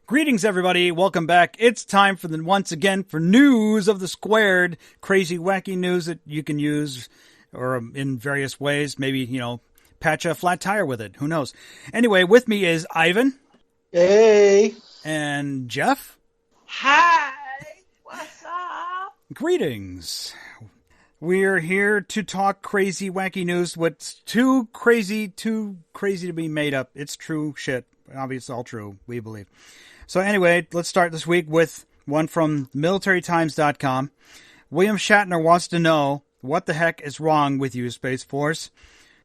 Greetings, everybody. Welcome back. It's time for once again for News of the Squared. Crazy, wacky news that you can use or in various ways. Maybe, patch a flat tire with it. Who knows? Anyway, with me is Ivan. Hey. And Jeff. Hi. What's up? Greetings. We're here to talk crazy, wacky news. What's too crazy to be made up. It's true shit. Obviously, all true, we believe. So anyway, let's start this week with one from militarytimes.com. William Shatner wants to know, what the heck is wrong with you, Space Force?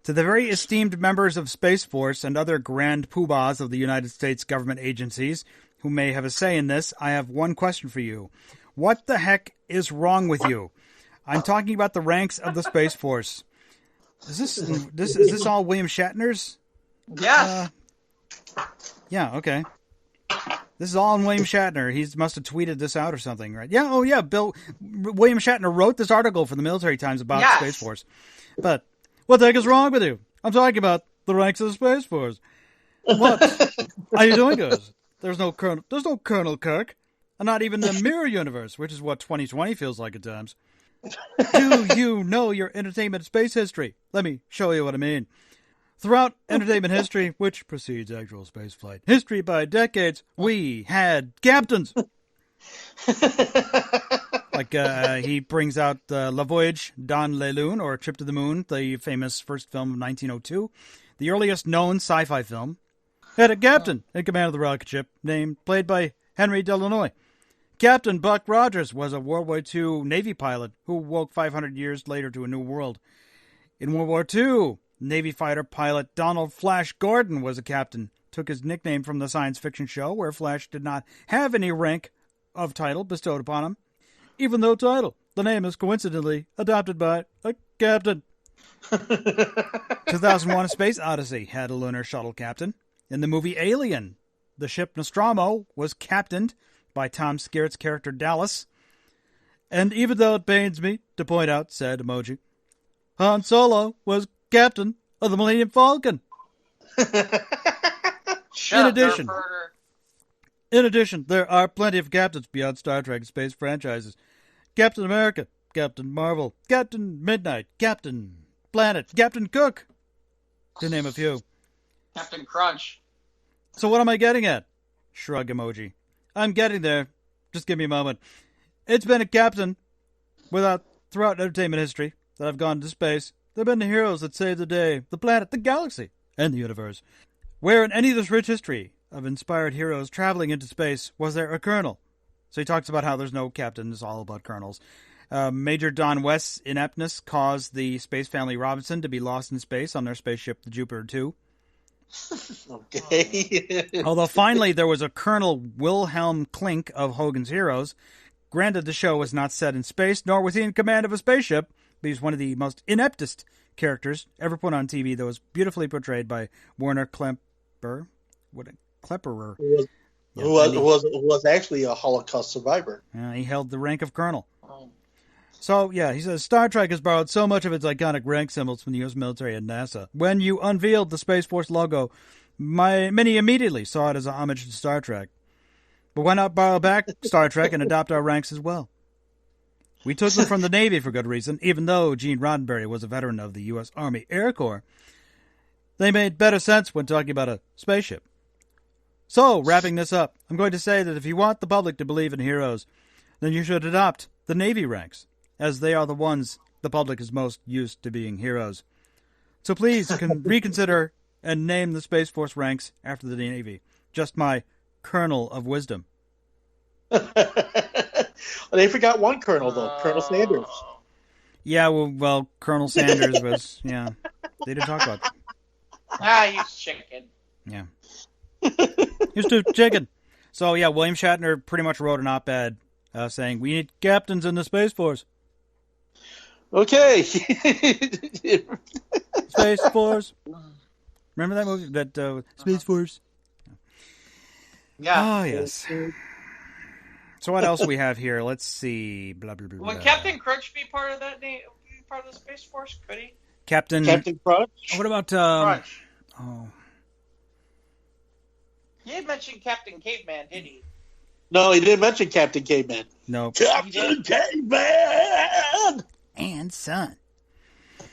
To the very esteemed members of Space Force and other grand poobahs of the United States government agencies who may have a say in this, I have one question for you. What the heck is wrong with you? I'm talking about the ranks of the Space Force. Is this all William Shatner's? Yes. Yeah, okay. This is all in William Shatner. He must have tweeted this out or something, right? Yeah, oh yeah, William Shatner wrote this article for the Military Times about the Space Force. But what the heck is wrong with you? I'm talking about the ranks of the Space Force. What are you doing, guys? There's no Colonel Kirk, and not even the mirror universe, which is what 2020 feels like at times. Do you know your entertainment space history? Let me show you what I mean. Throughout entertainment history, which precedes actual spaceflight history by decades, we had captains. He brings out La Voyage dans la Lune, or Trip to the Moon, the famous first film of 1902, the earliest known sci-fi film, had a captain in command of the rocket ship, played by Henry Delanoy. Captain Buck Rogers was a World War II Navy pilot who woke 500 years later to a new world. In World War II, Navy fighter pilot Donald Flash Gordon was a captain, took his nickname from the science fiction show where Flash did not have any rank of title bestowed upon him. Even though title, the name is coincidentally adopted by a captain. 2001 A Space Odyssey had a lunar shuttle captain. In the movie Alien, the ship Nostromo was captained by Tom Skerritt's character Dallas. And even though it pains me to point out, sad emoji, Han Solo was captain of the Millennium Falcon. In addition, there are plenty of captains beyond Star Trek and space franchises. Captain America, Captain Marvel, Captain Midnight, Captain Planet, Captain Cook, to name a few. Captain Crunch. So what am I getting at? Shrug emoji. I'm getting there. Just give me a moment. It's been a captain throughout entertainment history that I've gone to space. There have been the heroes that saved the day, the planet, the galaxy, and the universe. Where in any of this rich history of inspired heroes traveling into space was there a colonel? So he talks about how there's no captain, it's all about colonels. Major Don West's ineptness caused the space family Robinson to be lost in space on their spaceship, the Jupiter 2. Okay. Although finally there was a Colonel Wilhelm Klink of Hogan's Heroes. Granted, the show was not set in space, nor was he in command of a spaceship, but he's one of the most ineptest characters ever put on TV that was beautifully portrayed by Werner Klemperer. Klepperer. Who was actually a Holocaust survivor. He held the rank of colonel. So, yeah, he says, Star Trek has borrowed so much of its iconic rank symbols from the U.S. military and NASA. When you unveiled the Space Force logo, many immediately saw it as a homage to Star Trek. But why not borrow back Star Trek and adopt our ranks as well? We took them from the Navy for good reason, even though Gene Roddenberry was a veteran of the U.S. Army Air Corps. They made better sense when talking about a spaceship. So, wrapping this up, I'm going to say that if you want the public to believe in heroes, then you should adopt the Navy ranks, as they are the ones the public is most used to being heroes. So please reconsider and name the Space Force ranks after the Navy. Just my kernel of wisdom. They forgot one colonel, though. Colonel Sanders. Yeah, well, Colonel Sanders was, yeah. They didn't talk about it. He's chicken. Yeah. He's too chicken. So, yeah, William Shatner pretty much wrote an op-ed saying, we need captains in the Space Force. Okay. Space Force. Remember that movie? That Space Force? Yeah. Oh, yes. So what else we have here? Let's see. Blah, blah, blah, blah. Would Captain Crunch be part of that part of the Space Force? Could he? Captain Crunch? What about Crunch. Oh. He had mentioned Captain Caveman, did he? No, he didn't mention Captain Caveman. No. Captain Caveman! And son.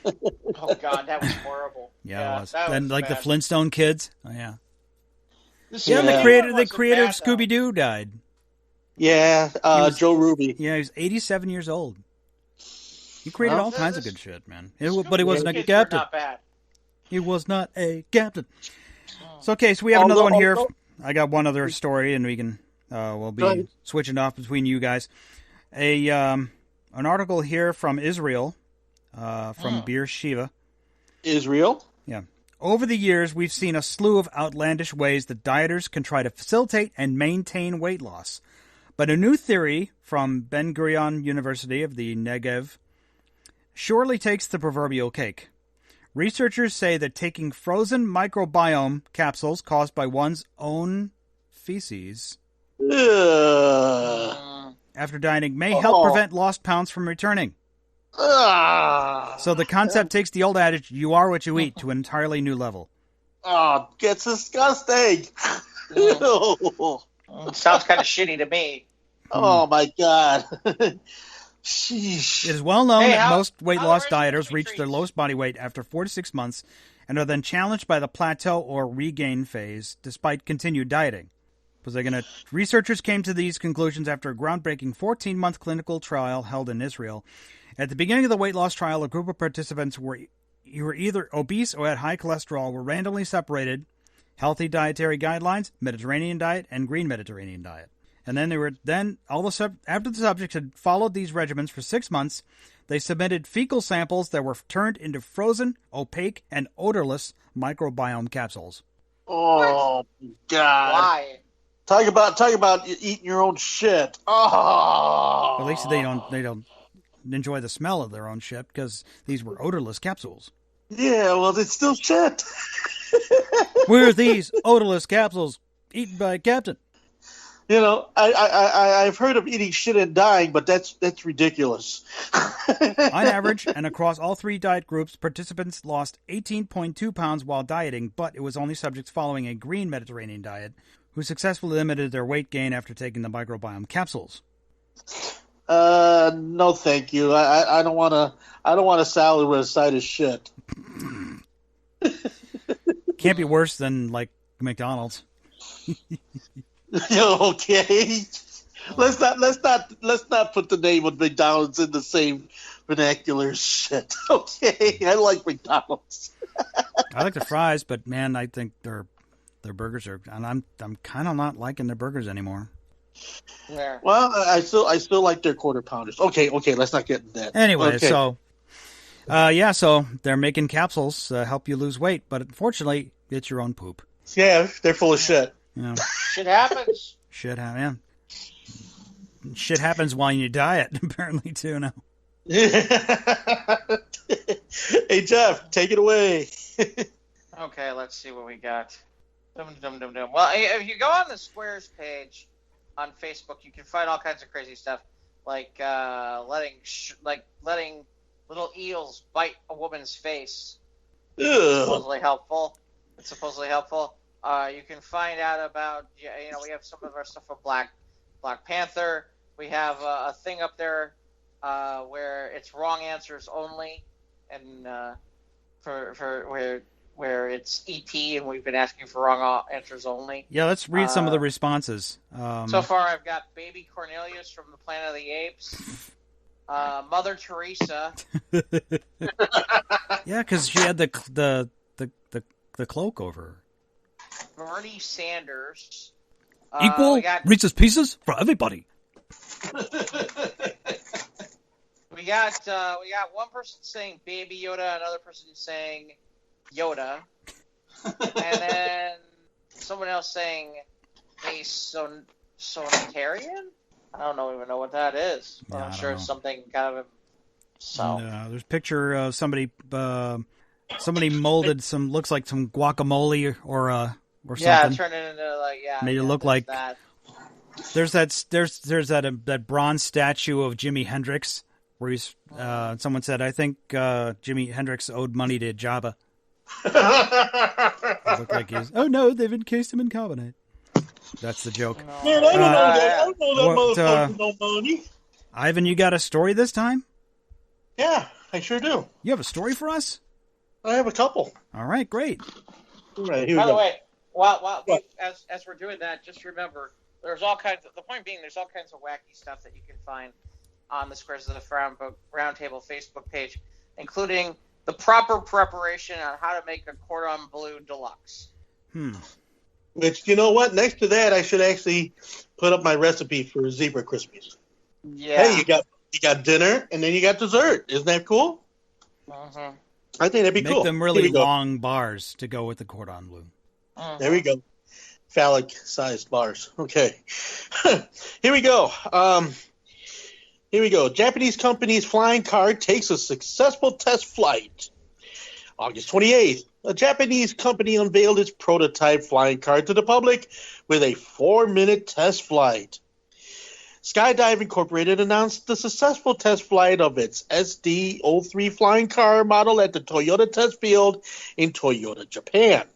Oh, God, that was horrible. Yeah, it was. That And was like bad. the Flintstone kids. Oh, yeah. Yeah, And the creator of Scooby-Doo died. Yeah, Joe Ruby. Yeah, he was 87 years old. He created all kinds of good shit, man. But he wasn't a Kids captain. were not bad. He was not a captain. So, okay, so we have another one here. I got one other story, and we can we'll be switching off between you guys. An article here from Israel, from Beersheba. Israel? Yeah. Over the years, we've seen a slew of outlandish ways that dieters can try to facilitate and maintain weight loss. But a new theory from Ben Gurion University of the Negev surely takes the proverbial cake. Researchers say that taking frozen microbiome capsules caused by one's own feces after dieting may help prevent lost pounds from returning. So the concept takes the old adage, you are what you eat, to an entirely new level. Oh, it's disgusting. Sounds kind of shitty to me. Oh, my God. Sheesh. It is well known that most weight loss dieters reach their lowest body weight after 4 to 6 months and are then challenged by the plateau or regain phase despite continued dieting. Researchers came to these conclusions after a groundbreaking 14-month clinical trial held in Israel. At the beginning of the weight loss trial, a group of participants who were either obese or had high cholesterol were randomly separated: healthy dietary guidelines, Mediterranean diet, and green Mediterranean diet. And then after the subjects had followed these regimens for 6 months, they submitted fecal samples that were turned into frozen, opaque, and odorless microbiome capsules. Oh, God. Why? Talk about eating your own shit. Oh. At least they don't enjoy the smell of their own shit because these were odorless capsules. Yeah, well, it's still shit. Where are these odorless capsules eaten by a captain? You know, I've heard of eating shit and dying, but that's ridiculous. On average, and across all 3 diet groups, participants lost 18.2 pounds while dieting, but it was only subjects following a green Mediterranean diet who successfully limited their weight gain after taking the microbiome capsules. No, thank you. I don't want a salad with a side of shit. Can't be worse than like McDonald's. Okay. Let's not put the name of McDonald's in the same vernacular shit. Okay. I like McDonald's. I like the fries, but man, I think their burgers are, and I'm kind of not liking their burgers anymore. Yeah. Well, I still like their quarter pounders. Okay, let's not get into that. Anyway, okay. So they're making capsules help you lose weight, but unfortunately, it's your own poop. Yeah, they're full of shit. Yeah. Shit happens. Shit happens while you diet, apparently, too, now. Hey, Jeff, take it away. Okay, let's see what we got. Dum. Well, if you go on the Squares page on Facebook, you can find all kinds of crazy stuff, like letting little eels bite a woman's face. Supposedly helpful. It's supposedly helpful. You can find out about, we have some of our stuff for Black Panther. We have a thing up there where it's wrong answers only, and for where it's ET, and we've been asking for wrong answers only. Yeah, let's read some of the responses. So far, I've got Baby Cornelius from the Planet of the Apes, Mother Teresa. Yeah, because she had the cloak over her. Bernie Sanders. Equal Reese's Pieces for everybody. We got one person saying Baby Yoda, another person saying Yoda, and then someone else saying a sonitarian. I don't even know what that is. But I'm sure it's something kind of. So there's a picture of somebody molded some, looks like some guacamole or something. Yeah, turned it into made it look like that. There's that bronze statue of Jimi Hendrix where he's someone said, I think Jimi Hendrix owed money to Jabba. It looked like he's, oh no, they've encased him in carbonate. That's the joke. No. Man, I don't know that. I don't know that what, motherfucker no money. Ivan, you got a story this time? Yeah, I sure do. You have a story for us? I have a couple. All right, great. All right, here we By the go. way, as we're doing that, just remember, there's all kinds of, the point being, there's all kinds of wacky stuff that you can find on the Squares of the Roundtable Facebook page, including the proper preparation on how to make a cordon bleu deluxe. Which, you know what? Next to that, I should actually put up my recipe for zebra crispies. Yeah. Hey, you got dinner and then you got dessert. Isn't that cool? Mm-hmm. I think that'd be cool. Make them really long bars to go with the cordon bleu. Mm-hmm. There we go. Phallic-sized bars. Okay. Here we go. Japanese company's flying car takes a successful test flight. August 28th, a Japanese company unveiled its prototype flying car to the public with a 4-minute test flight. Skydive Incorporated announced the successful test flight of its SD-03 flying car model at the Toyota test field in Toyota, Japan.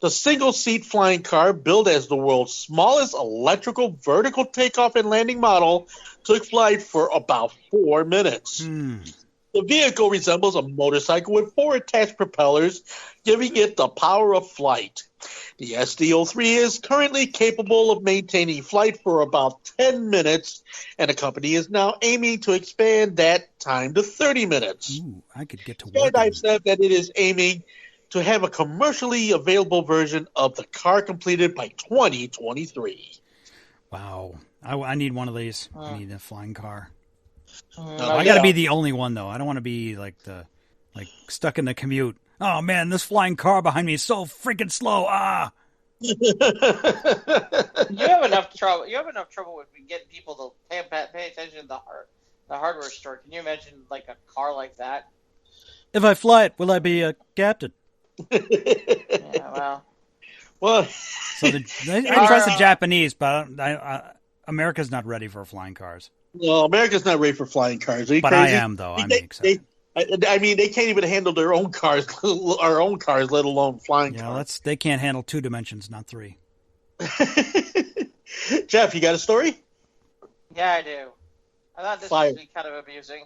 The single-seat flying car, billed as the world's smallest electrical vertical takeoff and landing model, took flight for about 4 minutes. The vehicle resembles a motorcycle with 4 attached propellers, giving it the power of flight. The SD-03 is currently capable of maintaining flight for about 10 minutes, and the company is now aiming to expand that time to 30 minutes. Ooh, I could get to work. Skydive said that it is aiming to have a commercially available version of the car completed by 2023. Wow. I need one of these. I need a flying car. Oh, I got to be the only one, though. I don't want to be like stuck in the commute. Oh, man, this flying car behind me is so freaking slow. You have enough trouble. You have enough trouble with getting people to pay attention to the hardware store. Can you imagine like a car like that? If I fly it, will I be a captain? Yeah, well. So I trust the Japanese, but America's not ready for flying cars. Well, America's not ready for flying cars. Are you but crazy? I am, though. I'm excited. I mean, they can't even handle their own cars, our own cars, let alone flying cars. They can't handle 2 dimensions, not 3. Jeff, you got a story? Yeah, I do. I thought this would be kind of amusing.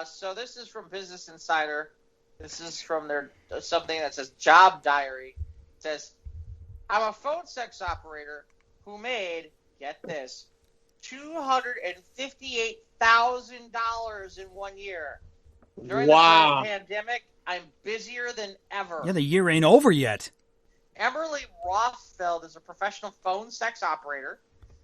So this is from Business Insider. This is from their something that says Job Diary. It says, I'm a phone sex operator who made, get this, $258,000 in 1 year. During the pandemic, I'm busier than ever. Yeah, the year ain't over yet. Emerly Rothfeld is a professional phone sex operator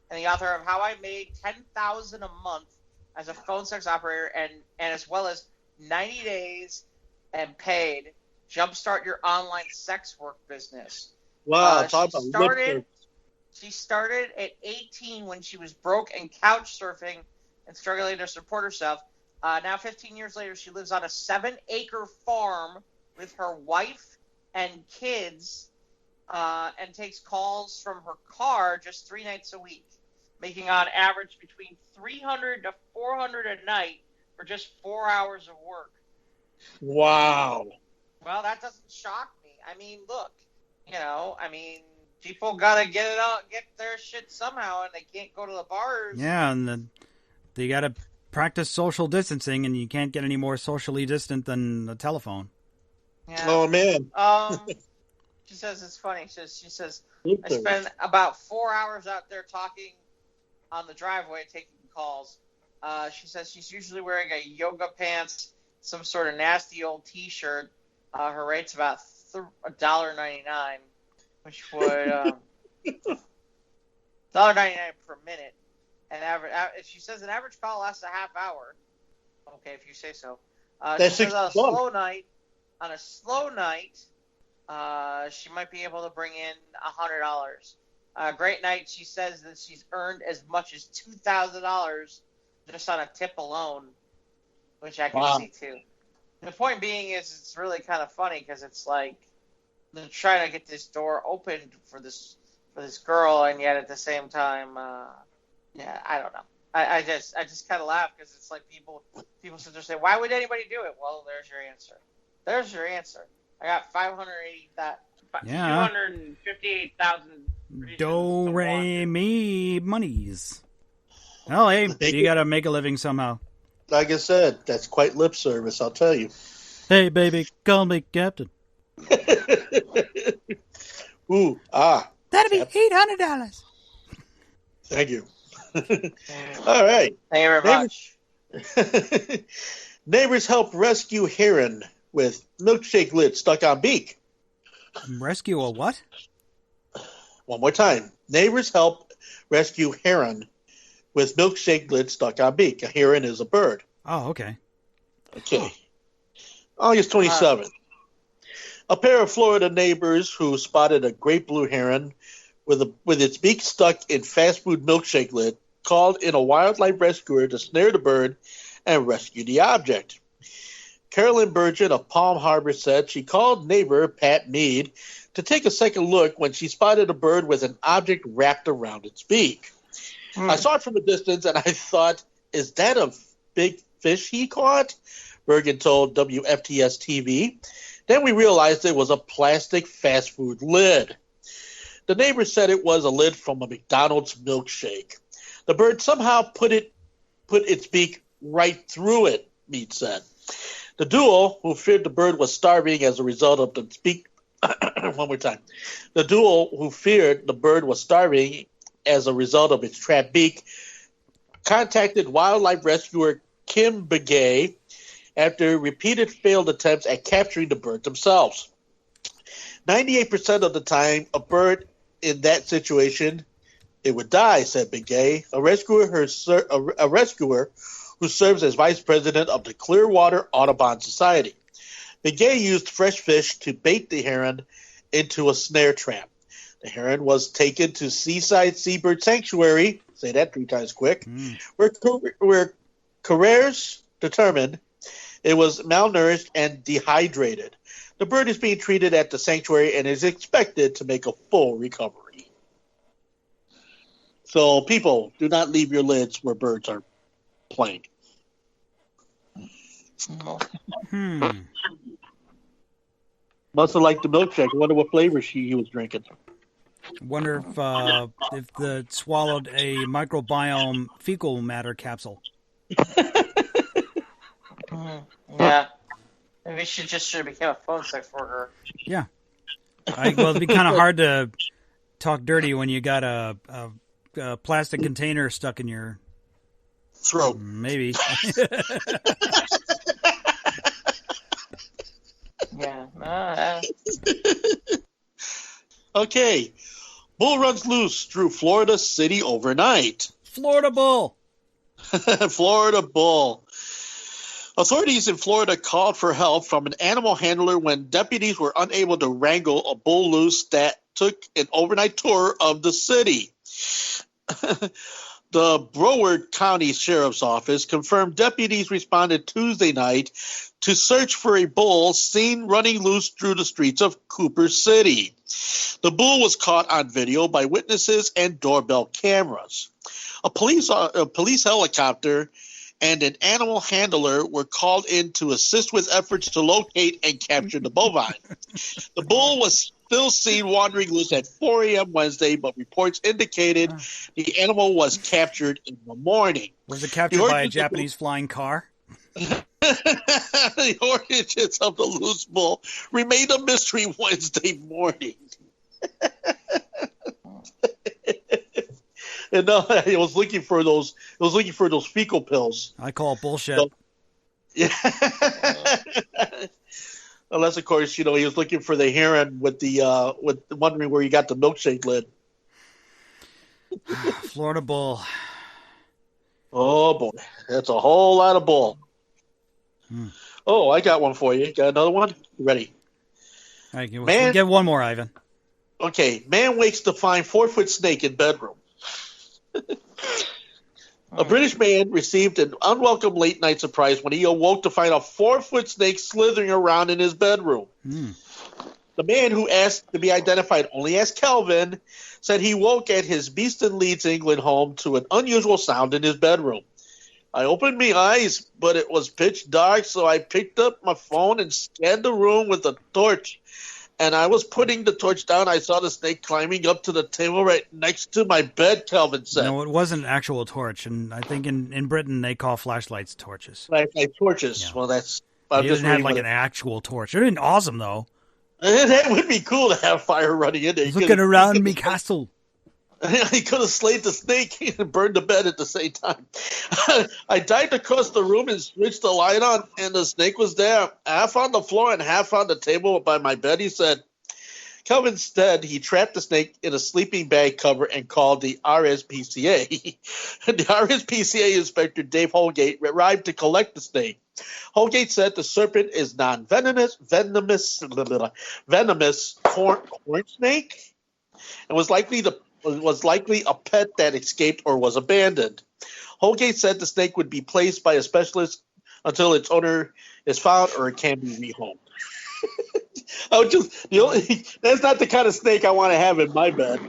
and the author of How I Made $10,000 a Month as a Phone Sex Operator and as well as 90 Days and Paid, Jumpstart Your Online Sex Work Business. Wow, she started at 18 when she was broke and couch surfing and struggling to support herself. Now, 15 years later, she lives on a 7-acre farm with her wife and kids and takes calls from her car just 3 nights a week, making on average between $300 to $400 a night for just 4 hours of work. Wow. Well, that doesn't shock me. I mean, look, people got to get their shit somehow, and they can't go to the bars. Yeah, and they got to practice social distancing, and you can't get any more socially distant than the telephone. Yeah. Oh, man. She says it's funny. She says I spend about 4 hours out there talking on the driveway, taking calls. She says she's usually wearing a yoga pants, some sort of nasty old T-shirt. Her rate's about $1.99, which would $1.99 per minute. And she says an average call lasts a half hour. Okay, if you say so. She says on a slow night, she might be able to bring in $100. Great night, she says that she's earned as much as $2,000 just on a tip alone, which I can see too. The point being is it's really kind of funny because it's like they're trying to get this door opened for this girl, and yet at the same time, I don't know. I just kind of laugh because it's like people sit there and say, why would anybody do it? Well, there's your answer. There's your answer. I got $258,000 Do, re, mi, monies. Oh, hey, you got to make a living somehow. Like I said, that's quite lip service, I'll tell you. Hey, baby, call me Captain. Ooh, That'd be $800. Thank you. All right. Thank you very much. Neighbors help rescue heron with milkshake lid stuck on beak. Rescue a what? One more time. Neighbors help rescue heron with milkshake lid stuck on beak. A heron is a bird. Oh, okay. Okay. August 27th. A pair of Florida neighbors who spotted a great blue heron with its beak stuck in fast food milkshake lid called in a wildlife rescuer to snare the bird and rescue the object. Carolyn Burgeon of Palm Harbor said she called neighbor Pat Mead to take a second look when she spotted a bird with an object wrapped around its beak. I saw it from a distance and I thought, is that a big fish he caught? Bergen told WFTS TV. Then we realized it was a plastic fast food lid. The neighbor said it was a lid from a McDonald's milkshake. The bird somehow put its beak right through it, Mead said. The duo, who feared the bird was starving as a result of the beak, one more time. The duo, who feared the bird was starving as a result of its trapped beak, contacted wildlife rescuer Kim Begay after repeated failed attempts at capturing the bird themselves. 98% of the time, a bird in that situation, it would die, said Begay, a rescuer who serves as vice president of the Clearwater Audubon Society. Begay used fresh fish to bait the heron into a snare trap. The heron was taken to Seaside Seabird Sanctuary, say that 3 times quick, where careers determined it was malnourished and dehydrated. The bird is being treated at the sanctuary and is expected to make a full recovery. So, people, do not leave your lids where birds are playing. Must have liked the milkshake. I wonder what flavor he was drinking. Wonder if the swallowed a microbiome fecal matter capsule. Yeah. Maybe she just should have become a phone sex worker. Yeah. Well, it'd be kind of hard to talk dirty when you got a plastic container stuck in your throat. Maybe. Yeah. Okay. Bull runs loose through Florida City overnight. Florida Bull. Florida Bull. Authorities in Florida called for help from an animal handler when deputies were unable to wrangle a bull loose that took an overnight tour of the city. The Broward County Sheriff's Office confirmed deputies responded Tuesday night to search for a bull seen running loose through the streets of Cooper City. The bull was caught on video by witnesses and doorbell cameras. A police helicopter and an animal handler were called in to assist with efforts to locate and capture the bovine. The bull was still seen wandering loose at 4 a.m. Wednesday, but reports indicated the animal was captured in the morning. Was it captured by a Japanese flying car? The origins of the loose bull remained a mystery Wednesday morning. And it was looking for those. It was looking for those fecal pills. I call it bullshit. So, yeah. Unless, of course, he was looking for the heron with wondering where he got the milkshake lid. Florida bull. Oh boy, that's a whole lot of bull. Oh, I got one for you. Got another one? You ready? All right, we'll get one more, Ivan. Okay, man wakes to find 4-foot snake in bedroom. A British man received an unwelcome late-night surprise when he awoke to find a 4-foot snake slithering around in his bedroom. The man, who asked to be identified only as Kelvin, said he woke at his Beeston, Leeds, England home to an unusual sound in his bedroom. I opened my eyes, but it was pitch dark, so I picked up my phone and scanned the room with a torch. and I was putting the torch down. I saw the snake climbing up to the table right next to my bed, Calvin said. No, it wasn't an actual torch, and I think in Britain they call flashlights torches. Like torches. Yeah. Well, that's... They didn't have like an actual torch. It would been awesome, though. That would be cool to have fire running in there. Looking around me castle. He could have slayed the snake and burned the bed at the same time. I dived across the room and switched the light on, and the snake was there, half on the floor and half on the table by my bed, he said. Calvin instead, he trapped the snake in a sleeping bag cover and called the RSPCA. The RSPCA inspector, Dave Holgate, arrived to collect the snake. Holgate said the serpent is non-venomous corn snake, and was likely a pet that escaped or was abandoned. Holgate said the snake would be placed by a specialist until its owner is found or it can be rehomed. That's not the kind of snake I want to have in my bed.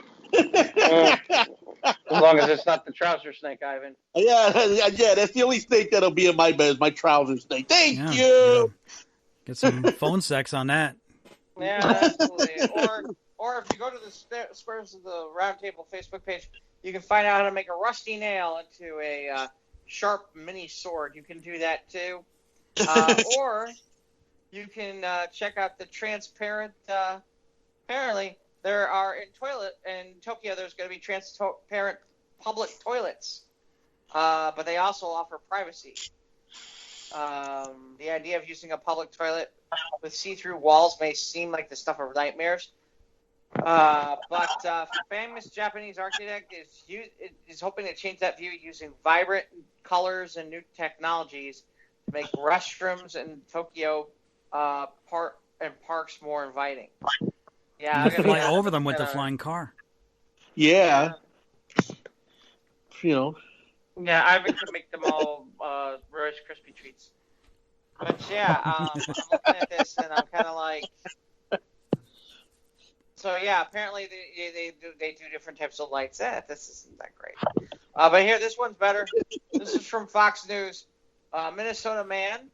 As long as it's not the trouser snake, Ivan. Yeah, that's the only snake that'll be in my bed is my trouser snake. Thank you. Get some phone sex on that. Yeah, absolutely. Or if you go to the Spurs of the Roundtable Facebook page, you can find out how to make a rusty nail into a sharp mini sword. You can do that too. Or you can check out the transparent. Apparently, there are in Tokyo. There's going to be transparent public toilets, but they also offer privacy. The idea of using a public toilet with see-through walls may seem like the stuff of nightmares, but famous Japanese architect is hoping to change that view using vibrant colors and new technologies to make restrooms in Tokyo parks more inviting. Yeah, you can fly over them with the flying car. Yeah. Yeah, I would make them all Rice Krispie treats. But yeah, I'm looking at this and I'm kind of like. So yeah, apparently they do different types of lights. This isn't that great. But here, this one's better. This is from Fox News. Minnesota man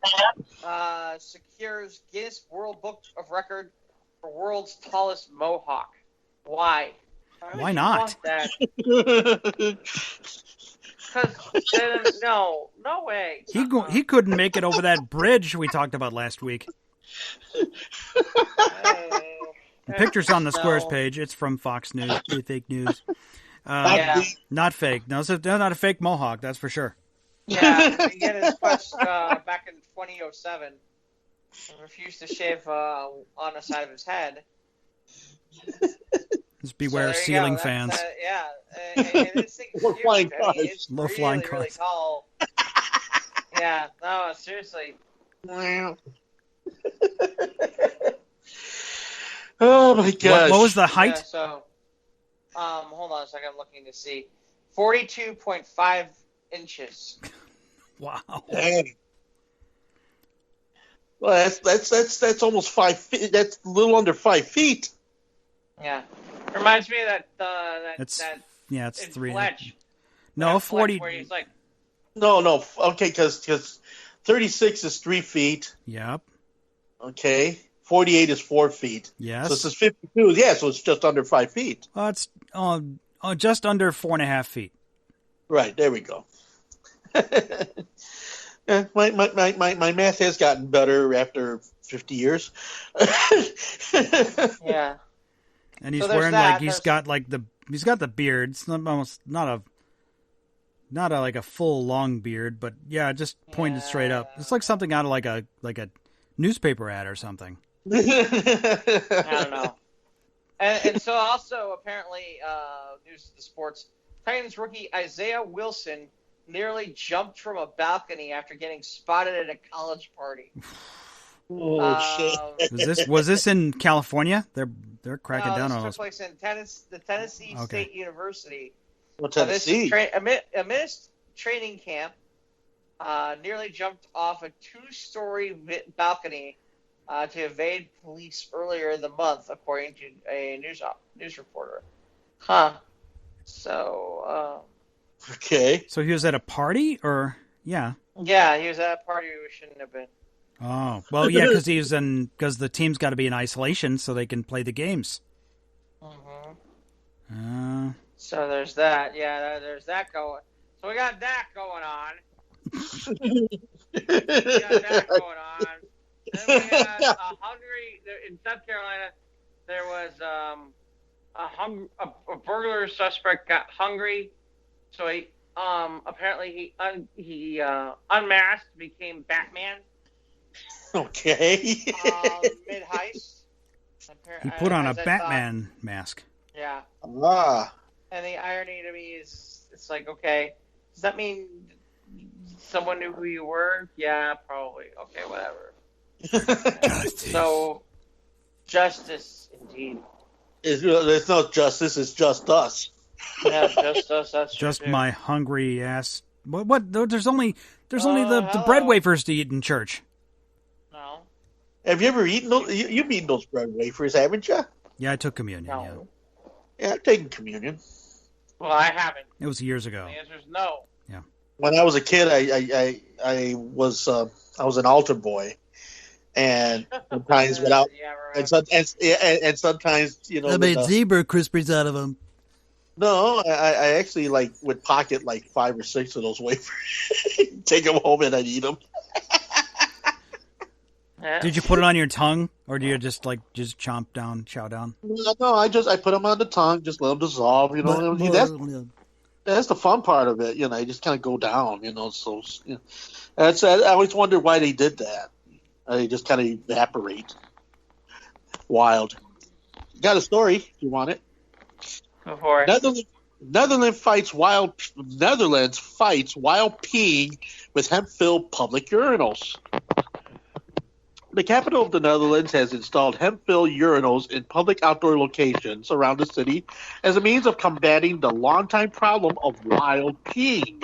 secures Guinness World Book of Record for world's tallest mohawk. Why? Why not? Because no way. He couldn't make it over that bridge we talked about last week. The picture's on the Squares page. It's from Fox News, fake news. Not fake. No, they're not a fake mohawk, that's for sure. Yeah, he had his quest back in 2007. Refused to shave on the side of his head. Just beware of ceiling fans. And this thing is huge. Flying cars. It's low flying cars. Really tall. Yeah, no, seriously. Oh my gosh. What was the height? Yeah, so, hold on a second. I'm looking to see. 42.5 inches. Wow. Dang. Well, that's almost 5 feet. That's a little under 5 feet. Yeah. Reminds me of It's 3. Fletch. No, 40. Where he's like, No. Okay, because 36 is 3 feet. Yep. Okay. 48 is 4 feet. Yes. So this is 52. Yeah, so it's just under 5 feet. It's just under 4.5 feet. Right, there we go. Yeah, my math has gotten better after 50 years. yeah. And he's wearing he's got the beard. It's not like a full long beard, but yeah, just pointed straight up. It's like something out of like a newspaper ad or something. I don't know. And so also apparently news to the sports. Titans rookie Isaiah Wilson nearly jumped from a balcony after getting spotted at a college party. Shit! Was this in California? They're cracking down on us. us. Took place in the Tennessee State University. Well, Tennessee. Amidst training camp, nearly jumped off a 2-story balcony to evade police earlier in the month, according to a news reporter. Huh. So. Okay. So he was at a party, or yeah. Yeah, he was at a party we shouldn't have been. Oh, well, yeah, because the team's got to be in isolation so they can play the games. Mm-hmm. So there's that. Yeah, there's that going. So we got that going on. Then we had a Hungary in South Carolina. There was a burglar suspect got hungry, so he apparently he unmasked, became Batman. Okay. Mid heist. He put on a Batman mask. Yeah. Ah. And the irony to me is, it's like, okay, does that mean someone knew who you were? Yeah, probably. Okay, whatever. Justice. So, justice, indeed. There's no justice. It's just us. Yeah, just us. That's just true. My hungry ass. What? There's only the bread wafers to eat in church. No. Have you ever eaten those? You've eaten those bread wafers, haven't you? Yeah, I took communion. No. Yeah, I've taken communion. Well, I haven't. It was years ago. The answer is no. Yeah. When I was a kid, I was an altar boy, and sometimes without, and sometimes I made zebra crispies out of them. No, I actually would pocket 5 or 6 of those wafers, take them home, and I'd eat them. Did you put it on your tongue, or do you just chow down? No, I put them on the tongue, just let them dissolve. That's the fun part of it. You just kind of go down. So I always wondered why they did that. They just kind of evaporate. Wild. Got a story if you want it. Go for it. Netherlands fights while peeing with hemp-filled public urinals. The capital of the Netherlands has installed hemp-filled urinals in public outdoor locations around the city as a means of combating the longtime problem of wild peeing.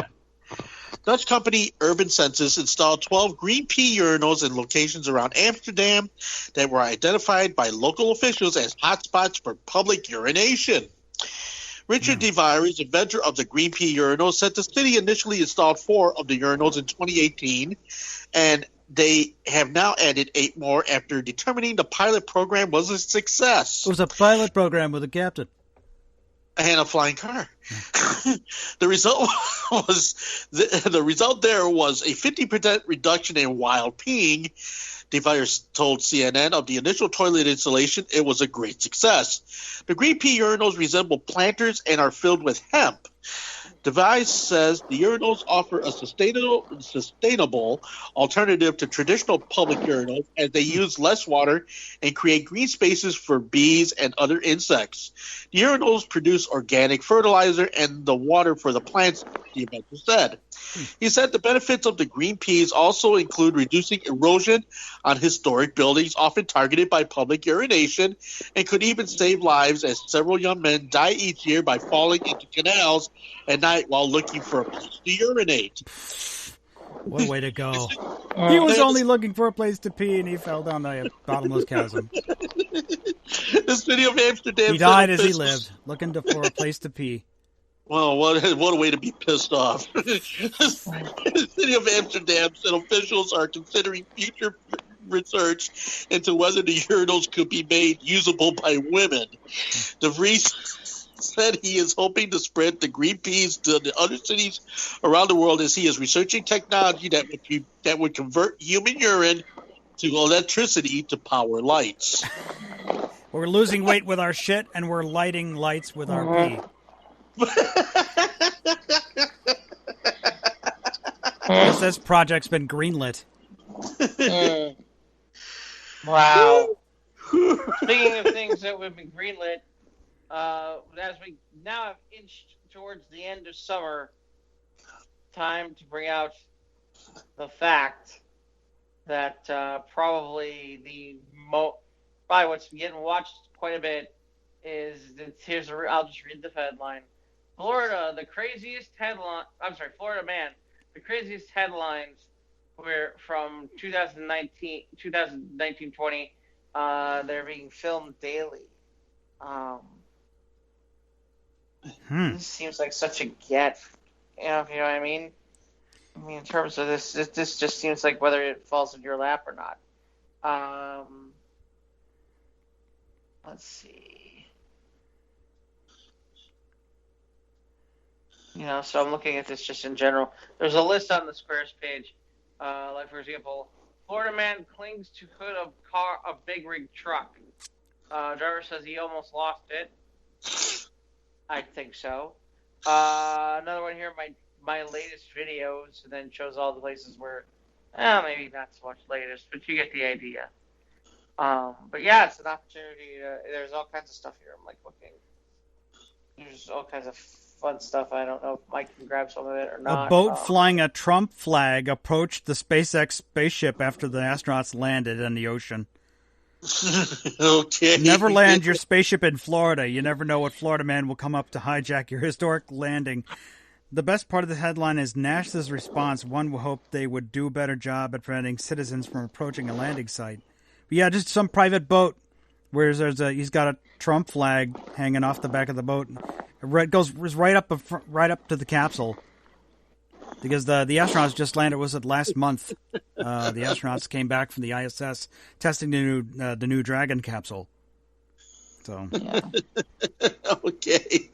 Dutch company Urban Census installed 12 green pea urinals in locations around Amsterdam that were identified by local officials as hotspots for public urination. Richard De Vries, inventor of the green pea urinals, said the city initially installed 4 of the urinals in 2018, and they have now added 8 more after determining the pilot program was a success. It was a pilot program with a captain. And a flying car. The result there was a 50% reduction in wild peeing. De Vries told CNN of the initial toilet installation, it was a great success. The green pea urinals resemble planters and are filled with hemp. De Vries says the urinals offer a sustainable alternative to traditional public urinals as they use less water and create green spaces for bees and other insects. The urinals produce organic fertilizer and the water for the plants, the inventor said. He said the benefits of the green peas also include reducing erosion on historic buildings often targeted by public urination and could even save lives as several young men die each year by falling into canals at night while looking for a place to urinate. What a way to go. He was only looking for a place to pee and he fell down the bottomless chasm. The city of Amsterdam. He died as he lived, looking for a place to pee. Well, what a way to be pissed off. The city of Amsterdam said officials are considering future research into whether the urinals could be made usable by women. De Vries said he is hoping to spread the green peas to the other cities around the world as he is researching technology that would convert human urine to electricity to power lights. We're losing weight with our shit, and we're lighting lights with our pee. This project's been greenlit. Wow. Speaking of things that would be greenlit, as we now have inched towards the end of summer, time to bring out the fact that probably what's getting watched quite a bit is I'll just read the headline. Florida man, the craziest headlines were from 2019-20, they're being filmed daily. This seems like such a get, you know what I mean? I mean, in terms of this just seems like whether it falls in your lap or not. Let's see. So I'm looking at this just in general. There's a list on the Squares page. Like, for example, Florida man clings to hood of car, a big rig truck. Driver says he almost lost it. I think so. Another one here, my latest videos, and then shows all the places where, maybe not so much latest, but you get the idea. But yeah, it's an opportunity. There's all kinds of stuff here. I'm like looking. There's all kinds of fun stuff. I don't know if Mike can grab some of it or not. A boat flying a Trump flag approached the SpaceX spaceship after the astronauts landed in the ocean. Okay. Never land your spaceship in Florida. You never know what Florida man will come up to hijack your historic landing. The best part of the headline is NASA's response. One will hope they would do a better job at preventing citizens from approaching a landing site. But yeah, just some private boat where he's got a Trump flag hanging off the back of the boat. It goes right up to the capsule. Because the astronauts just landed, was it last month? The astronauts came back from the ISS testing the new Dragon capsule. So, Yeah. Okay.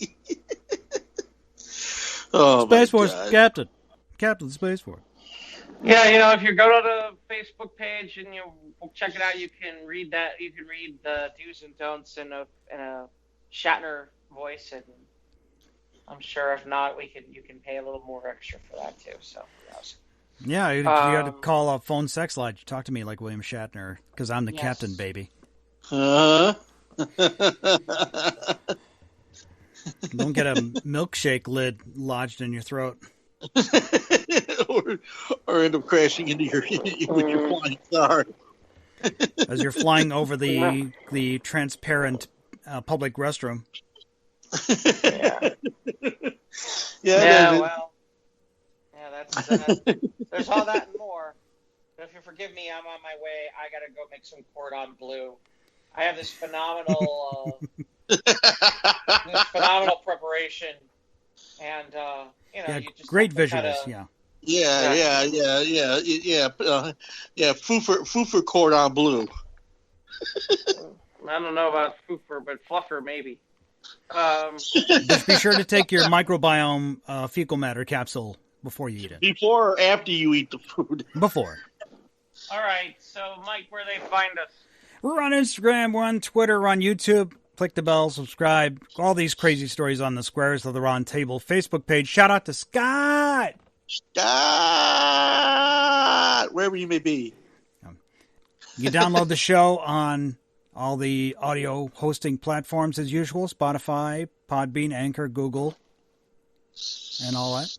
Oh, Space Force Captain Space Force. Yeah, if you go to the Facebook page and you check it out, you can read that. You can read the do's and don'ts in a Shatner voice, and I'm sure if not, you can pay a little more extra for that too. So yes. Yeah, you got to call a phone sex line. You talk to me like William Shatner because I'm the captain, baby. Don't get a milkshake lid lodged in your throat. or end up crashing into with your flying car. As you're flying over the transparent public restroom. That's there's all that and more. But if you forgive me, I'm on my way. I gotta go make some cordon bleu. I have this phenomenal preparation, and you just great visuals. Foofer cordon bleu. I don't know about foofer, but fluffer maybe. Just be sure to take your microbiome fecal matter capsule before you eat it. Before or after you eat the food? Before. All right. So, Mike, where they find us? We're on Instagram, we're on Twitter, we're on YouTube. Click the bell, subscribe. All these crazy stories on the Squares of the Round Table Facebook page. Shout out to Scott! Scott! Wherever you may be. You download the show on all the audio hosting platforms as usual. Spotify, Podbean, Anchor, Google, and all that.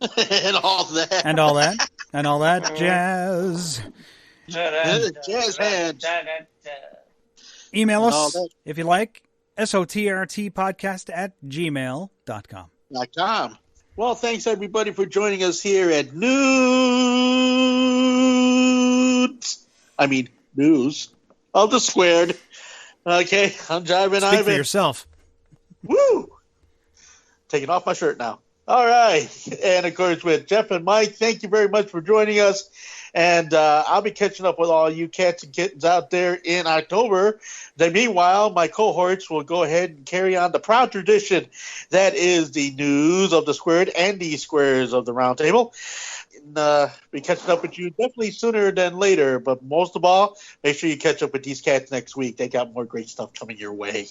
And all that. And all that. And all that jazz. Jazz hands. Email us if you like. sotrtpodcast@gmail.com. Well, thanks everybody for joining us here at News of the Squared. Okay, I'm Jiving Ivan. Speak for yourself. Woo! Taking off my shirt now. All right. And, of course, with Jeff and Mike, thank you very much for joining us. And I'll be catching up with all you cats and kittens out there in October. Then, meanwhile, my cohorts will go ahead and carry on the proud tradition that is the News of the Squared and the Squares of the Round Table. And, be catching up with you definitely sooner than later. But most of all, make sure you catch up with these cats next week. They got more great stuff coming your way.